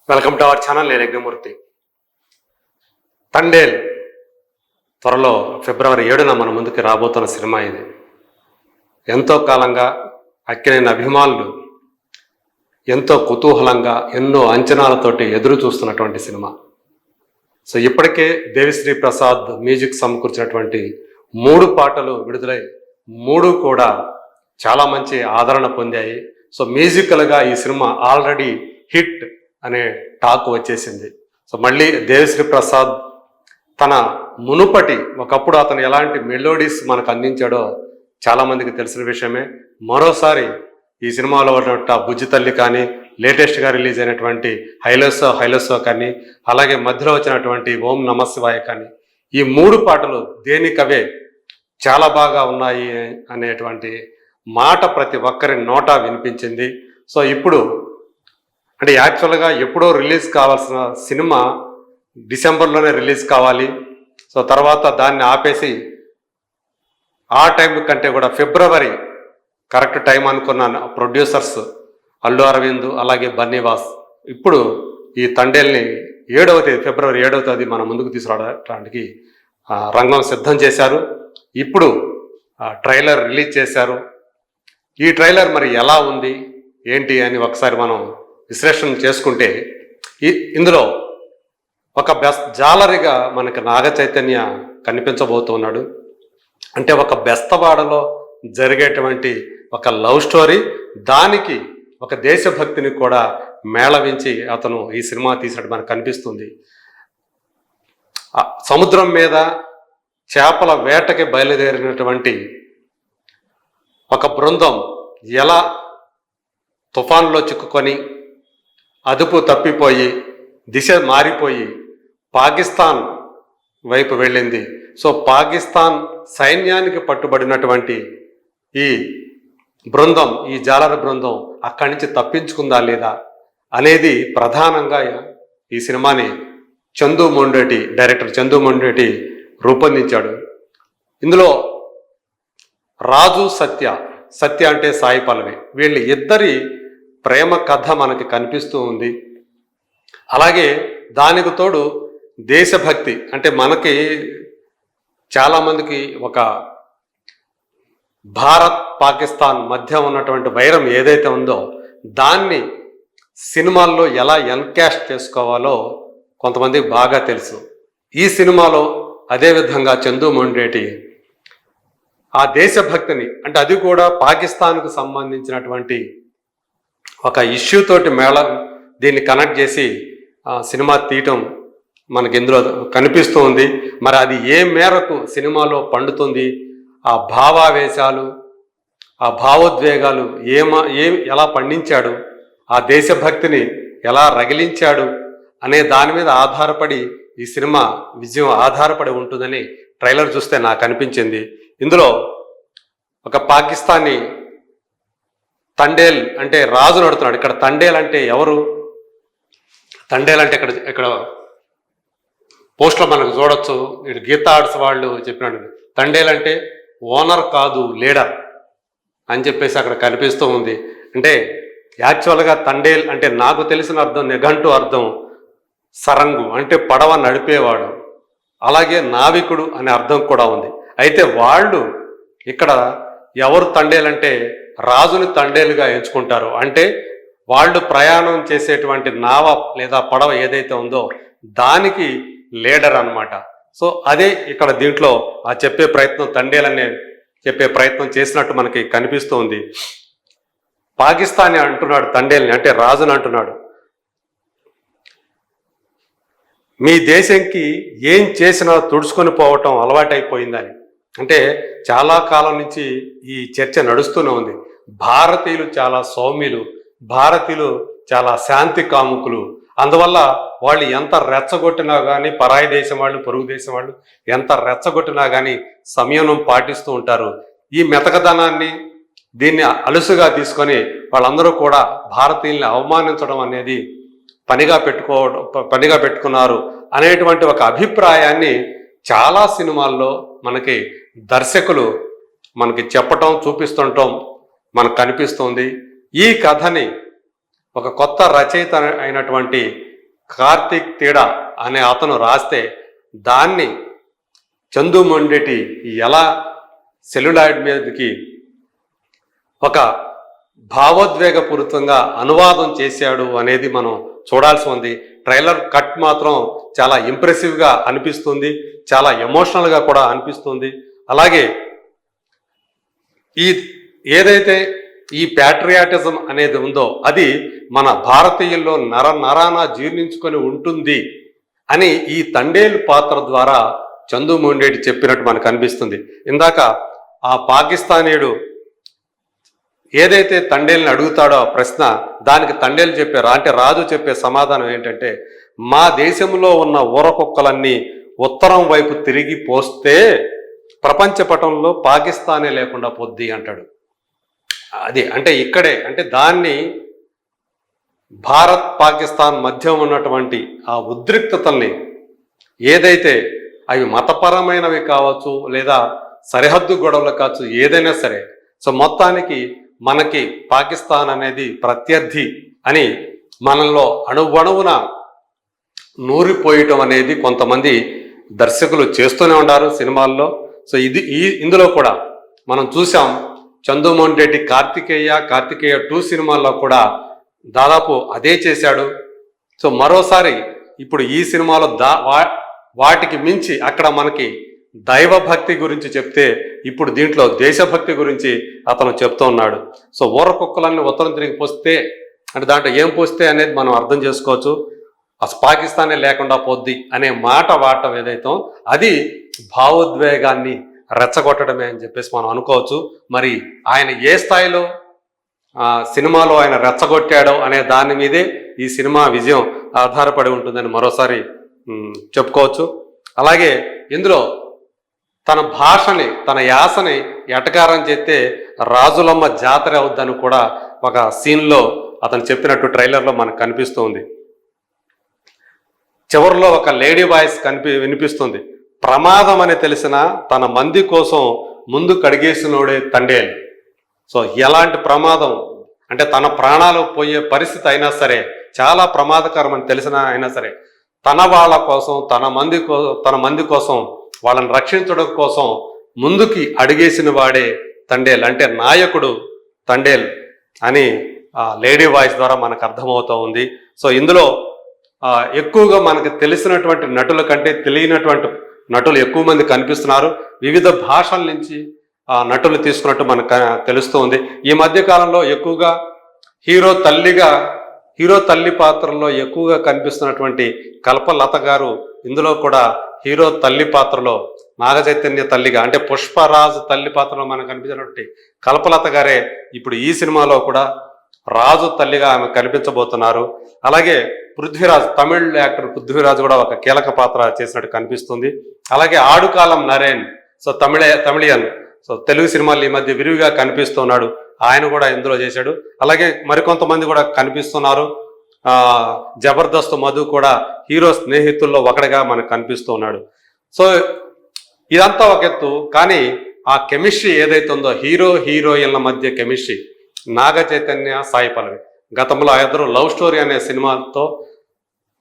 Welcome to our channel. నేను యజ్ఞమూర్తి. తండేల్ త్వరలో ఫిబ్రవరి 7న మన ముందుకు రాబోతున్న సినిమా ఇది. ఎంతో కాలంగా అక్కినేని అభిమానులు ఎంతో కుతూహలంగా ఎన్నో అంచనాలతోటి ఎదురు చూస్తున్నటువంటి సినిమా. సో ఇప్పటికే దేవిశ్రీ ప్రసాద్ మ్యూజిక్ సమకూర్చినటువంటి 3 పాటలు విడుదలై 3 కూడా చాలా మంచి ఆదరణ పొందాయి. సో మ్యూజికల్గా ఈ సినిమా ఆల్రెడీ హిట్ అనే టాక్ వచ్చేసింది. సో మళ్ళీ దేవిశ్రీ ప్రసాద్ తన మునుపటి ఒకప్పుడు అతను ఎలాంటి మెలోడీస్ మనకు అందించాడో చాలామందికి తెలిసిన విషయమే. మరోసారి ఈ సినిమాలో ఉన్న బుజ్జి తల్లి కానీ, లేటెస్ట్గా రిలీజ్ అయినటువంటి హైలోసో కానీ, అలాగే మధ్యలో వచ్చినటువంటి ఓం నమ శివాయ కానీ, ఈ 3 పాటలు దేనికవే చాలా బాగా ఉన్నాయి అనేటువంటి మాట ప్రతి ఒక్కరి నోటా వినిపించింది. సో ఇప్పుడు అంటే యాక్చువల్గా ఎప్పుడో రిలీజ్ కావాల్సిన సినిమా డిసెంబర్లోనే రిలీజ్ కావాలి. సో తర్వాత దాన్ని ఆపేసి ఆ టైం కంటే కూడా ఫిబ్రవరి కరెక్ట్ టైం అనుకున్న ప్రొడ్యూసర్స్ అల్లు అరవింద్ అలాగే బన్నీవాస్ ఇప్పుడు ఈ తండేల్ని ఫిబ్రవరి 7వ తేదీ మన ముందుకు తీసుకురావడానికి రంగం సిద్ధం చేశారు. ఇప్పుడు ట్రైలర్ రిలీజ్ చేశారు. ఈ ట్రైలర్ మరి ఎలా ఉంది ఏంటి అని ఒకసారి మనం విశ్లేషణ చేసుకుంటే, ఇందులో ఒక జాలరిగా మనకి నాగ చైతన్య కనిపించబోతున్నాడు. అంటే ఒక బెస్తవాడలో జరిగేటువంటి ఒక లవ్ స్టోరీ, దానికి ఒక దేశభక్తిని కూడా మేళవించి అతను ఈ సినిమా తీసినట్టు మనకు కనిపిస్తుంది. సముద్రం మీద చేపల వేటకి బయలుదేరినటువంటి ఒక బృందం ఎలా తుఫాన్లో చిక్కుకొని అదుపు తప్పిపోయి దిశ మారిపోయి పాకిస్తాన్ వైపు వెళ్ళింది. సో పాకిస్తాన్ సైన్యానికి పట్టుబడినటువంటి ఈ బృందం, ఈ జాలర బృందం అక్కడి నుంచి తప్పించుకుందా లేదా అనేది ప్రధానంగా ఈ సినిమాని డైరెక్టర్ చందు మొండేటి రూపొందించాడు. ఇందులో రాజు సత్య అంటే సాయి పల్లవి, వీళ్ళ ఇద్దరి ప్రేమ కథ మనకి కనిపిస్తూ ఉంది. అలాగే దానికి తోడు దేశభక్తి, అంటే మనకి చాలామందికి ఒక భారత్ పాకిస్తాన్ మధ్య ఉన్నటువంటి వైరం ఏదైతే ఉందో దాన్ని సినిమాల్లో ఎలా ఎన్కాస్ట్ చేసుకోవాలో కొంతమందికి బాగా తెలుసు. ఈ సినిమాలో అదేవిధంగా చందు మొండేటి ఆ దేశభక్తిని, అంటే అది కూడా పాకిస్తాన్కు సంబంధించినటువంటి ఒక ఇష్యూ తోటి దీన్ని కనెక్ట్ చేసి సినిమా తీయటం మనకి ఇందులో కనిపిస్తూ ఉంది. మరి అది ఏ మేరకు సినిమాలో పండుతుంది, ఆ భావావేశాలు, ఆ భావోద్వేగాలు ఎలా పండించాడు, ఆ దేశభక్తిని ఎలా రగిలించాడు అనే దాని మీద ఆధారపడి ఈ సినిమా విజయం ఆధారపడి ఉంటుందని ట్రైలర్ చూస్తే నాకు అనిపించింది. ఇందులో ఒక పాకిస్తానీ తండేల్ అంటే రాజు నడుతున్నాడు. ఇక్కడ తండేల్ అంటే ఎవరు? తండేల్ అంటే ఇక్కడ పోస్ట్లో మనకు చూడొచ్చు. ఇటు గీతా ఆర్ట్స్ వాళ్ళు చెప్పినాడు, తండేల్ అంటే ఓనర్ కాదు లీడర్ అని చెప్పేసి అక్కడ కనిపిస్తూ ఉంది. అంటే యాక్చువల్గా తండేల్ అంటే నాకు తెలిసిన అర్థం, నిఘంటు అర్థం సరంగు అంటే పడవ నడిపేవాడు, అలాగే నావికుడు అనే అర్థం కూడా ఉంది. అయితే వాళ్ళు ఇక్కడ ఎవరు తండేల్ అంటే రాజుని తండేలుగా ఎంచుకుంటారు. అంటే వాళ్ళు ప్రయాణం చేసేటువంటి నావ లేదా పడవ ఏదైతే ఉందో దానికి లీడర్ అన్నమాట. సో అదే ఇక్కడ దీంట్లో చెప్పే ప్రయత్నం, తండేలనే చెప్పే ప్రయత్నం చేసినట్టు మనకి కనిపిస్తూ ఉంది. పాకిస్తానీ అంటున్నాడు తండేల్ని, అంటే రాజుని అంటున్నాడు, మీ దేశంకి ఏం చేసినా తుడుచుకొని పోవటం అలవాటైపోయిందని. అంటే చాలా కాలం నుంచి ఈ చర్చ నడుస్తూనే ఉంది. భారతీయులు చాలా సౌమ్యులు, భారతీయులు చాలా శాంతి కాముకులు, అందువల్ల వాళ్ళు ఎంత రెచ్చగొట్టినా కానీ, పరాయి దేశం వాళ్ళు పొరుగు దేశం వాళ్ళు ఎంత రెచ్చగొట్టినా కానీ సంయమనం పాటిస్తూ ఉంటారు. ఈ మెతకదనాన్ని దీన్ని అలుసుగా తీసుకొని వాళ్ళందరూ కూడా భారతీయుల్ని అవమానించడం అనేది పనిగా పెట్టుకున్నారు అనేటువంటి ఒక అభిప్రాయాన్ని చాలా సినిమాల్లో మనకి దర్శకులు మనకి చెప్పటం, చూపిస్తుండటం మనకు కనిపిస్తుంది. ఈ కథని ఒక కొత్త రచయిత అయినటువంటి కార్తిక్ తీడా అనే అతను రాస్తే దాన్ని చందు మొండెటి ఎలా సెల్యులాయిడ్ మీదకి ఒక భావోద్వేగపూరితంగా అనువాదం చేశాడు అనేది మనం చూడాల్సి ఉంది. ట్రైలర్ కట్ మాత్రం చాలా ఇంప్రెసివ్గా అనిపిస్తుంది, చాలా ఎమోషనల్గా కూడా అనిపిస్తుంది. అలాగే ఏదైతే ఈ ప్యాట్రియాటిజం అనేది ఉందో అది మన భారతీయుల్లో నరాన జీర్ణించుకొని ఉంటుంది అని ఈ తండేలు పాత్ర ద్వారా చందు మొండేటి చెప్పినట్టు మనకు అనిపిస్తుంది. ఇందాక ఆ పాకిస్తానీయుడు ఏదైతే తండేల్ని అడుగుతాడో ఆ ప్రశ్న, దానికి తండేలు చెప్పారు అంటే రాజు చెప్పే సమాధానం ఏంటంటే, మా దేశంలో ఉన్న ఊరకుక్కలన్నీ ఉత్తరం వైపు తిరిగి పోస్తే ప్రపంచ పటంలో పాకిస్తానే లేకుండా పొద్ది అంటాడు. అది అంటే ఇక్కడే అంటే దాన్ని భారత్ పాకిస్తాన్ మధ్య ఉన్నటువంటి ఆ ఉద్రిక్తతల్ని, ఏదైతే అవి మతపరమైనవి కావచ్చు లేదా సరిహద్దు గొడవలు కావచ్చు, ఏదైనా సరే సో మొత్తానికి మనకి పాకిస్తాన్ అనేది ప్రత్యర్థి అని మనలో అణువణువున నూరిపోయటం అనేది కొంతమంది దర్శకులు చేస్తూనే ఉన్నారు సినిమాల్లో. సో ఇందులో కూడా మనం చూసాం. చందు మొండేటి కార్తికేయ 2 సినిమాల్లో కూడా దాదాపు అదే చేశాడు. సో మరోసారి ఇప్పుడు ఈ సినిమాలో వాటికి మించి అక్కడ మనకి దైవభక్తి గురించి చెప్తే ఇప్పుడు దీంట్లో దేశభక్తి గురించి అతను చెప్తూ ఉన్నాడు. సో ఊరకుక్కలన్నీ ఉత్తరం తిరిగి పోస్తే అంటే దాంట్లో ఏం పోస్తే అనేది మనం అర్థం చేసుకోవచ్చు. అసలు పాకిస్తానే లేకుండా పోద్ది అనే మాట వాడటం ఏదైతే అది భావోద్వేగాన్ని రెచ్చగొట్టడమే అని చెప్పేసి మనం అనుకోవచ్చు. మరి ఆయన ఏ స్థాయిలో సినిమాలో ఆయన రెచ్చగొట్టాడో అనే దాని మీదే ఈ సినిమా విజయం ఆధారపడి ఉంటుందని మరోసారి చెప్పుకోవచ్చు. అలాగే ఇందులో తన భాషని తన యాసని ఎటకారం చేస్తే రాజులమ్మ జాతర అవుద్దని కూడా ఒక సీన్లో అతను చెప్పినట్టు ట్రైలర్లో మనకు కనిపిస్తుంది. చివరిలో ఒక లేడీ వాయిస్ వినిపిస్తుంది. ప్రమాదం అని తెలిసిన తన మంది కోసం ముందు కడిగేసినోడే తండేలు. సో ఎలాంటి ప్రమాదం అంటే తన ప్రాణాలు పోయే పరిస్థితి అయినా సరే, చాలా ప్రమాదకరం అని తెలిసిన అయినా సరే తన వాళ్ళ కోసం తన మంది కోసం వాళ్ళని రక్షించడం కోసం ముందుకి అడిగేసిన వాడే తండేల్ అంటే నాయకుడు తండేల్ అని లేడీ వాయిస్ ద్వారా మనకు అర్థమవుతూ ఉంది. సో ఇందులో ఎక్కువగా మనకు తెలిసినటువంటి నటుల కంటే తెలియనటువంటి నటులు ఎక్కువ మంది కనిపిస్తున్నారు. వివిధ భాషల నుంచి నటులు తీసుకున్నట్టు మనకు తెలుస్తూ ఉంది. ఈ మధ్య కాలంలో ఎక్కువగా హీరో తల్లి పాత్రలో ఎక్కువగా కనిపిస్తున్నటువంటి కల్పలత గారు ఇందులో కూడా హీరో తల్లి పాత్రలో నాగ చైతన్య తల్లిగా అంటే పుష్పరాజు తల్లి పాత్రలో మనకు కనిపించినటువంటి కల్పలత గారే ఇప్పుడు ఈ సినిమాలో కూడా రాజు తల్లిగా ఆమె కనిపించబోతున్నారు. అలాగే పృథ్వీరాజ్, తమిళ్ యాక్టర్ పృథ్వీరాజ్ కూడా ఒక కీలక పాత్ర చేసినట్టు కనిపిస్తుంది. అలాగే ఆడుకాలం నరేన్, సో తమిళియన్, సో తెలుగు సినిమాలు ఈ మధ్య విరివిగా కనిపిస్తున్నాడు, ఆయన కూడా ఇందులో చేశాడు. అలాగే మరికొంతమంది కూడా కనిపిస్తున్నారు. జబర్దస్త్ మధు కూడా హీరో స్నేహితుల్లో ఒకటిగా మనకు కనిపిస్తూ ఉన్నాడు. సో ఇదంతా ఒక ఎత్తు, కానీ ఆ కెమిస్ట్రీ ఏదైతే ఉందో హీరోయిన్ల మధ్య కెమిస్ట్రీ, నాగ చైతన్య సాయి పల్లవి గతంలో ఇద్దరు లవ్ స్టోరీ అనే సినిమాతో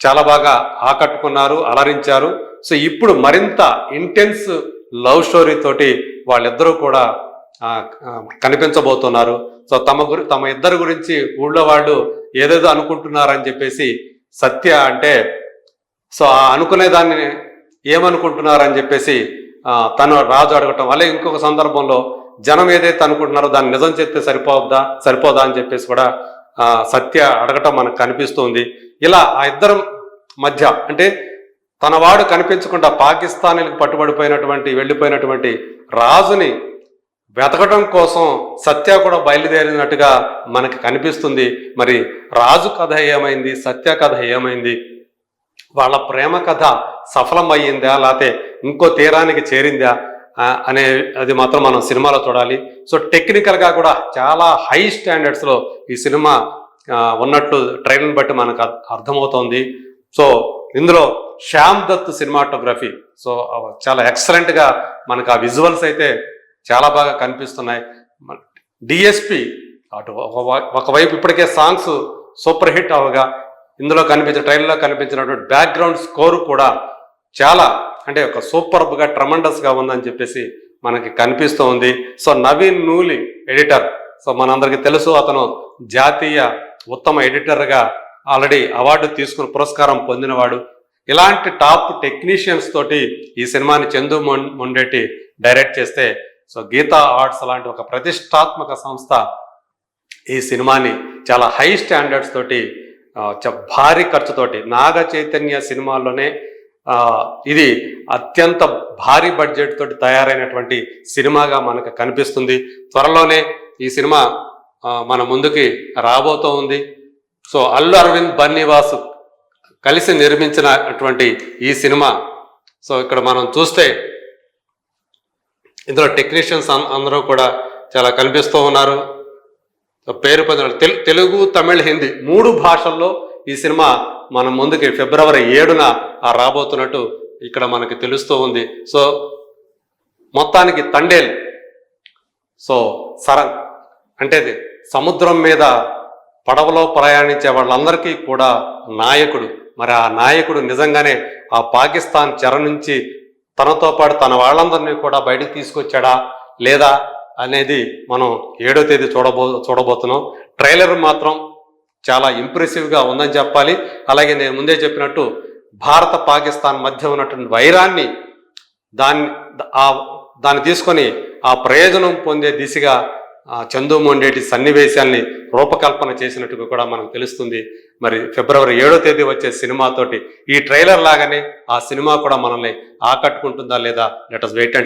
చాలా బాగా ఆకట్టుకున్నారు, అలరించారు. సో ఇప్పుడు మరింత ఇంటెన్స్ లవ్ స్టోరీ తోటి వాళ్ళిద్దరూ కూడా కనిపించబోతున్నారు. సో తమ ఇద్దరు గురించి ఊళ్ళో వాళ్ళు ఏదేదో అనుకుంటున్నారని చెప్పేసి సత్య అంటే సో ఆ అనుకునేదాన్ని ఏమనుకుంటున్నారని చెప్పేసి తను రాజు అడగటం, అలాగే ఇంకొక సందర్భంలో జనం ఏదైతే అనుకుంటున్నారో దాన్ని నిజం చెప్తే సరిపోదా అని చెప్పేసి కూడా సత్య అడగటం మనకు కనిపిస్తుంది. ఇలా ఆ ఇద్దరు మధ్య అంటే తన వాడు కనిపించకుండా పాకిస్తానీలకు వెళ్ళిపోయినటువంటి రాజుని వెతకడం కోసం సత్య కూడా బయలుదేరినట్టుగా మనకి కనిపిస్తుంది. మరి రాజు కథ ఏమైంది, సత్య కథ ఏమైంది, వాళ్ళ ప్రేమ కథ సఫలమయ్యిందా లేకపోతే ఇంకో తీరానికి చేరిందా అనే అది మాత్రం మనం సినిమాలో చూడాలి. సో టెక్నికల్గా కూడా చాలా హై స్టాండర్డ్స్లో ఈ సినిమా ఉన్నట్టు ట్రైలర్ని బట్టి మనకు అర్థమవుతోంది. సో ఇందులో శ్యామ్ దత్ సినిమాటోగ్రఫీ సో చాలా ఎక్సలెంట్గా మనకు ఆ విజువల్స్ అయితే చాలా బాగా కనిపిస్తున్నాయి. డిఎస్పి అటు ఒకవైపు ఇప్పటికే సాంగ్స్ సూపర్ హిట్ అవగా ఇందులో ట్రైలర్లో కనిపించినటువంటి బ్యాక్గ్రౌండ్ స్కోర్ కూడా చాలా అంటే ఒక సూపర్బ్గా ట్రమండస్గా ఉందని చెప్పేసి మనకి కనిపిస్తూ ఉంది. So Naveen Nooli editor, so మనందరికీ తెలుసు అతను జాతీయ ఉత్తమ ఎడిటర్గా ఆల్రెడీ అవార్డు తీసుకుని పురస్కారం పొందినవాడు. ఇలాంటి టాప్ టెక్నీషియన్స్ తోటి ఈ సినిమాని చందు మొండేటి డైరెక్ట్ చేస్తే, సో గీతా ఆర్ట్స్ లాంటి ఒక ప్రతిష్టాత్మక సంస్థ ఈ సినిమాని చాలా హై స్టాండర్డ్స్ తోటి భారీ ఖర్చుతోటి, నాగ చైతన్య సినిమాల్లోనే ఇది అత్యంత భారీ బడ్జెట్ తోటి తయారైనటువంటి సినిమాగా మనకు కనిపిస్తుంది. త్వరలోనే ఈ సినిమా మన ముందుకి రాబోతూ ఉంది. సో అల్లు అరవింద్ బన్నీవాసు కలిసి నిర్మించినటువంటి ఈ సినిమా, సో ఇక్కడ మనం చూస్తే ఇందులో టెక్నీషియన్స్ అందరూ కూడా చాలా కనిపిస్తూ ఉన్నారు. పేరు పొందిన తెలుగు, తమిళ్, హిందీ 3 భాషల్లో ఈ సినిమా మన ముందుకి ఫిబ్రవరి 7న రాబోతున్నట్టు ఇక్కడ మనకి తెలుస్తూ ఉంది. సో మొత్తానికి తండేల్, సో అంటే సముద్రం మీద పడవలో ప్రయాణించే వాళ్ళందరికీ కూడా నాయకుడు. మరి ఆ నాయకుడు నిజంగానే ఆ పాకిస్తాన్ చెర నుంచి తనతో పాటు తన వాళ్ళందరినీ కూడా బయటకు తీసుకొచ్చాడా లేదా అనేది మనం 7వ తేదీ చూడబోతున్నాం. ట్రైలర్ మాత్రం చాలా ఇంప్రెసివ్గా ఉందని చెప్పాలి. అలాగే నేను ముందే చెప్పినట్టు భారత పాకిస్తాన్ మధ్య ఉన్నటువంటి వైరాన్ని దాన్ని తీసుకొని ఆ ప్రయోజనం పొందే దిశగా చందు మొండేటి సన్నివేశాల్ని రూపకల్పన చేసినట్టుగా కూడా మనకు తెలుస్తుంది. మరి ఫిబ్రవరి 7వ తేదీ వచ్చే సినిమాతోటి ఈ ట్రైలర్ లాగానే ఆ సినిమా కూడా మనల్ని ఆకట్టుకుంటుందా లేదా, let us wait and see.